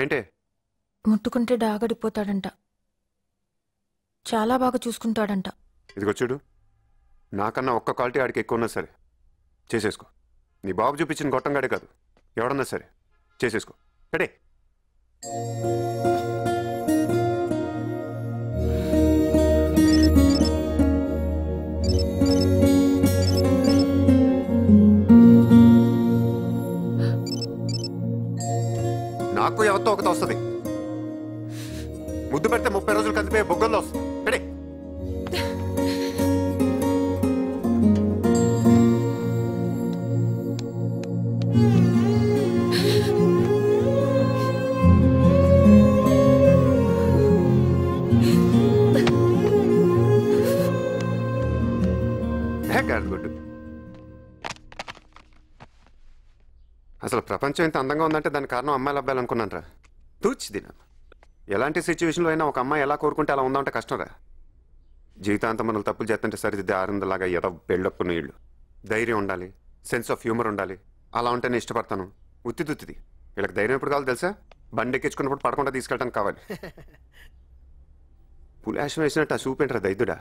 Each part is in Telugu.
ఏంటి? ముట్టుకుంటే డాగడిపోతాడంట. చాలా బాగా చూసుకుంటాడంట. ఇదిగో చూడు, నాకన్నా ఒక్క క్వాలిటీ ఆడికి ఎక్కువ ఉన్నా సరే చేసేసుకో. నీ బాబు చూపించిన గొట్టంగాడే కాదు, ఎవడన్నా సరే చేసేసుకో. ఎడే నాకు ఎవరితో ఒకటి వస్తుంది. ముద్దు పెడితే 30 రోజులు కలిపే బొగ్గల్లో వస్తుంది. ఎడే గుడ్డు. అసలు ప్రపంచం ఇంత అందంగా ఉందంటే దానికి కారణం అమ్మాయిలు అబ్బాయిలు అనుకున్నాను రా. తూచిది ఎలాంటి సిచ్యువేషన్లో అయినా ఒక అమ్మాయి ఎలా కోరుకుంటే అలా ఉందంటే కష్టం రా. జీవితాంతం మనల్ని తప్పులు చేస్తుంటే సరిదిద్దే ఆనందలాగా ఏదో బిల్డప్ నీళ్ళు. ధైర్యం ఉండాలి, సెన్స్ ఆఫ్ హ్యూమర్ ఉండాలి. అలా ఉంటేనే ఇష్టపడతాను. ఉత్తిది వీళ్ళకి ధైర్యం ఎప్పుడు కావాలి తెలుసా? బండి ఎక్కించుకున్నప్పుడు పడకుండా తీసుకెళ్ళడానికి కావాలి. పులాషం వేసినట్టు ఆ చూపేంట్రా దైదుడా.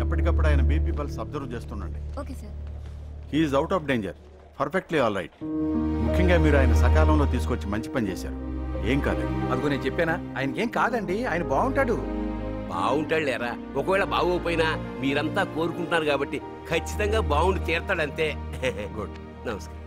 ఎప్పటికప్పుడు ఆయన బీపీ పల్స్ అబ్జర్వ్ చేస్తుండండి. Okay sir. He is out of danger, perfectly all right. ముఖ్యంగా మీరు ఆయన సకాలంలో తీసుకొచ్చి మంచి పని చేశారు. ఏం కాదండి. అదిగో నేను చెప్పానా, ఆయనకేం కాదండి, ఆయన బాగుంటాడు. బాగుంటాడు లేరా. ఒకవేళ బాగోపోయినా మీరంతా కోరుకుంటున్నారు కాబట్టి ఖచ్చితంగా బాగుండి తీరతాడంతే. గుడ్. నమస్కారం.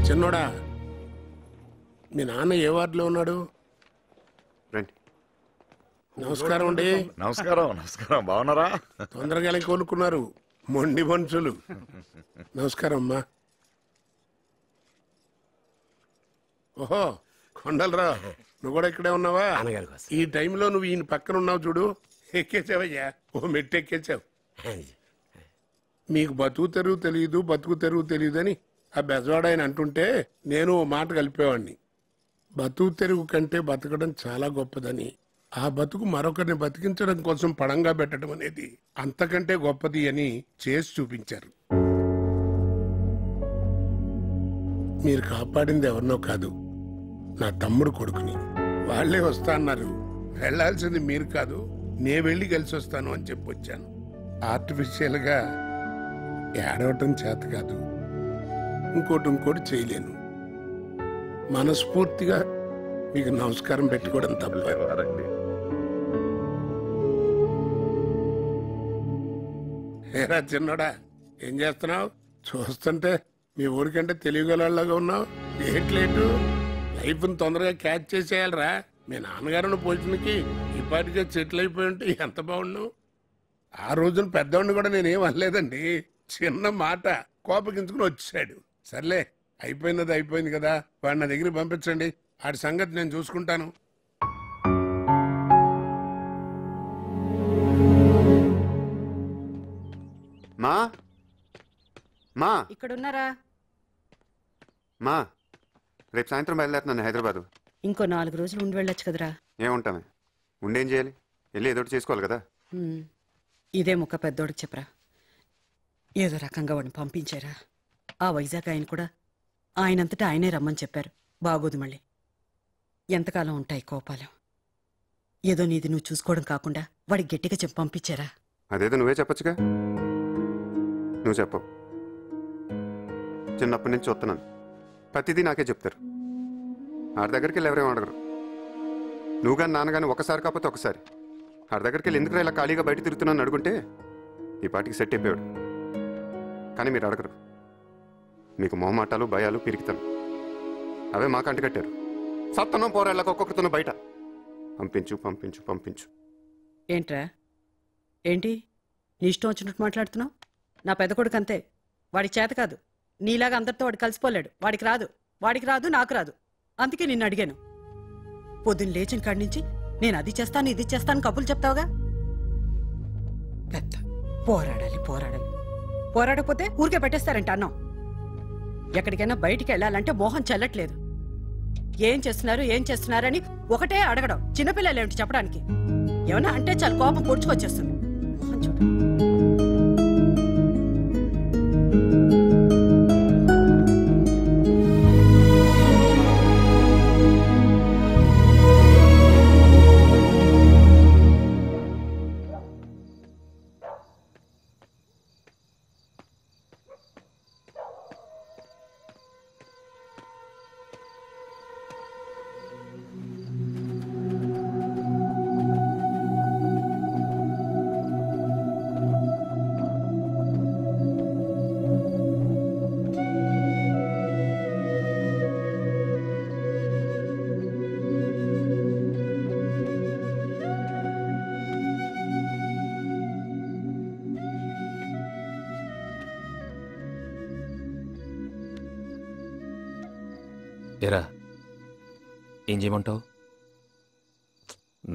చిన్నోడా, మీ నాన్న ఏ వార్డులో ఉన్నాడు? రండి. నమస్కారం అండి. నమస్కారం. నమస్కారం. బాగున్నారా? తొందరగా కొనుక్కున్నారు మొండి మనుషులు. నమస్కారం అమ్మా. ఓహో కొండలరా, నువ్వు కూడా ఇక్కడే ఉన్నావా? ఈ టైంలో నువ్వు ఈయన పక్కన ఉన్నావు చూడు. ఎక్కేసావయ్యా, ఓ మెట్టు ఎక్కేసావు. మీకు బతుకు తెరువు తెలియదు, బతుకు తెరువు తెలియదు అని ఆ బెజవాడ ఆయన అంటుంటే నేను ఓ మాట కలిపేవాడిని. బతుకు తెరువు కంటే బతకడం చాలా గొప్పదని, ఆ బతుకు మరొకరిని బతికించడం కోసం పడంగా పెట్టడం అనేది అంతకంటే గొప్పది అని చేసి చూపించారు. మీరు కాపాడింది ఎవరినో కాదు, నా తమ్ముడు కొడుకుని. వాళ్ళే వస్తా అన్నారు. వెళ్లాల్సింది మీరు కాదు, నే వెళ్ళి కలిసి వస్తాను అని చెప్పొచ్చాను. ఆర్టిఫిషియల్గా ఏడవటం చేత కాదు, ఇంకోటి చేయలేను. మనస్ఫూర్తిగా మీకు నమస్కారం పెట్టుకోవడం తప్ప. ఏరా చిన్నోడా, ఏం చేస్తున్నావు? చూస్తుంటే మీ ఊరికంటే తెలియగలలాగా ఉన్నావు. ఏంట్లేటు లైఫ్ని తొందరగా క్యాచ్ చేసేయాలరా. మీ నాన్నగారిని పోల్చినకి ఇప్పటికే సెటిల్ అయిపోయి ఉంటే ఎంత బాగున్నావు. ఆ రోజున పెద్దవాడిని కూడా నేనేం అనలేదండి, చిన్న మాట కోపగించుకుని వచ్చాడు. సర్లే, అయిపోయింది కదా, వాడు నా దగ్గరికి పంపించండి, వాడి సంగతి నేను చూసుకుంటాను. మా మా ఇక్కడున్నారా? మా రేపు సాయంత్రం బయలుదేరుతున్నాను హైదరాబాదు. ఇంకో 4 రోజులు ఉండి వెళ్ళొచ్చు కదరా. ఏముంటామే, ఉండేం చేయాలి, వెళ్ళి ఏదో ఒకటి చేసుకోవాలి కదా. ఇదే ముక్క పెద్దోడికి చెప్పరా, ఏదో రకంగా వాడిని పంపించారా. ఆ వైజాగ్ ఆయన కూడా ఆయనంతటా ఆయనే రమ్మని చెప్పారు. బాగోదు మళ్ళీ, ఎంతకాలం ఉంటాయి కోపాలు. ఏదో నీది నువ్వు చూసుకోవడం కాకుండా వాడికి గట్టిగా చెప్పి పంపించారా. అదేదో నువ్వే చెప్పొచ్చుగా. నువ్వు చెప్పవు. చిన్నప్పటి నుంచి చూస్తున్నాను, ప్రతిదీ నాకే చెప్తారు. ఆడి దగ్గరికి వెళ్ళి ఎవరేమో అడగరు. నువ్వు కానీ నాన్నగాని ఒకసారి కాకపోతే ఒకసారి ఆడి దగ్గరికి వెళ్ళి ఎందుకు ఇలా ఖాళీగా బయట తిరుగుతున్నాను అడుగుంటే ఈ పాటికి సెట్ అయిపోయాడు. కానీ మీరు అడగరు. మీకు మొహమాటాలు, భయాలు, పిరికితనం అవే మాకు అంటగట్టారు. సత్తనం పోరాళ్ళకి ఒక్కొక్కరితోనూ బయట పంపించు. ఏంట్రా, ఏంటి నీ ఇష్టం వచ్చినట్టు మాట్లాడుతున్నావు? నా పెద్ద కొడుకు అంతే, వాడికి చేత కాదు. నీలాగా అందరితో వాడు కలిసిపోలేడు. వాడికి రాదు, నాకు రాదు. అందుకే నిన్ను అడిగాను. పొద్దున్న లేచిన కాడి నుంచి నేను అది చేస్తాను ఇది చేస్తాను కబుర్లు చెప్తావుగా. పెద్ద పోరాడాలి. పోరాడకపోతే ఊరికే పెట్టేస్తారంట అన్నం. ఎక్కడికైనా బయటికి వెళ్ళాలంటే మోహం చెల్లట్లేదు. ఏం చేస్తున్నారని ఒకటే అడగడం. చిన్నపిల్లలేమిటి చెప్పడానికి? ఏమన్నా అంటే చాలా కోపం పొడుచుకొచ్చేస్తుంది. మోహన్ చూడ. ఏరా, ఏం చేయమంటావు?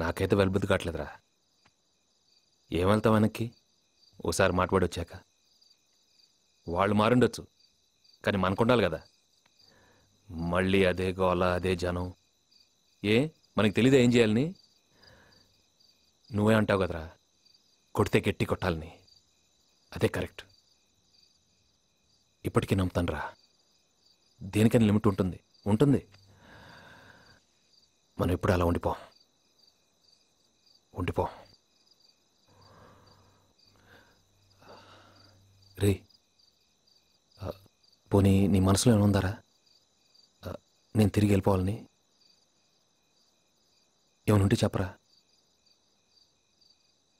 నాకైతే వెల్బుద్ధి కావట్లేదురా. ఏం వెళ్తావు వెనక్కి? ఓసారి మాట్లాడి వచ్చాక వాళ్ళు మారుండొచ్చు, కానీ మనకుండాలి కదా. మళ్ళీ అదే గోల, అదే జనం. మనకి తెలీదా ఏం చేయాలని? నువ్వే అంటావు కదరా, కొడితే గట్టి కొట్టాలని. అదే కరెక్ట్. ఇప్పటికీ నమ్ముతాను రా, దేనికైనా లిమిట్ ఉంటుంది. మనం ఎప్పుడు అలా ఉండిపో. రే, పోనీ నీ మనసులో ఏముందారా? నేను తిరిగి వెళ్ళిపోవాలని ఏమనుంటే చెప్పరా.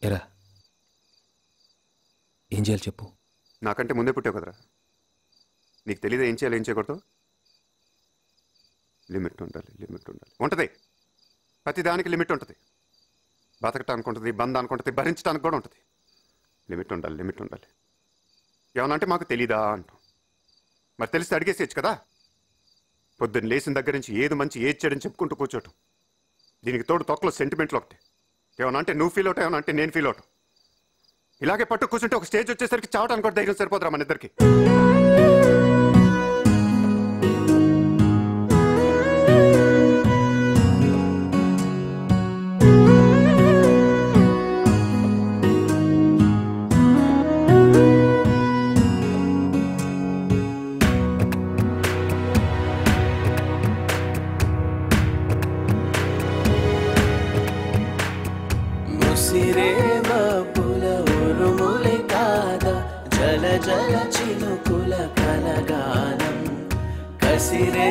ఏరా, ఏం చేయాలి చెప్పు. నాకంటే ముందే పుట్టావు కదరా, నీకు తెలియదు ఏం చేయాలి ఏం చేయకూడదు. లిమిట్ ఉండాలి. ఉంటుంది, ప్రతి దానికి లిమిట్ ఉంటుంది. బతకటానికి ఉంటుంది, బంధానికి ఉంటుంది, భరించడానికి కూడా ఉంటుంది. లిమిట్ ఉండాలి. ఏమనంటే మాకు తెలీదా అంటాం. మరి తెలిసి అడిగేసేయచ్చు కదా. పొద్దున్న లేచిన దగ్గర నుంచి ఏది మంచి ఏది చెడని చెప్పుకుంటూ కూర్చోటం. దీనికి తోడు తొక్కలో సెంటిమెంట్లు ఒకటి. ఏమనంటే నువ్వు ఫీల్ అవుతావు, ఏమనంటే నేను ఫీల్ అవుతాం. ఇలాగే పట్టు కూర్చుంటే ఒక స్టేజ్ వచ్చేసరికి చావటానికి కూడా ధైర్యం సరిపోతురా మన ఇద్దరికి. ఉసిరే మబ్బుల ఉరుములే కాదా జల జల చినుకుల కలగానం కసిరే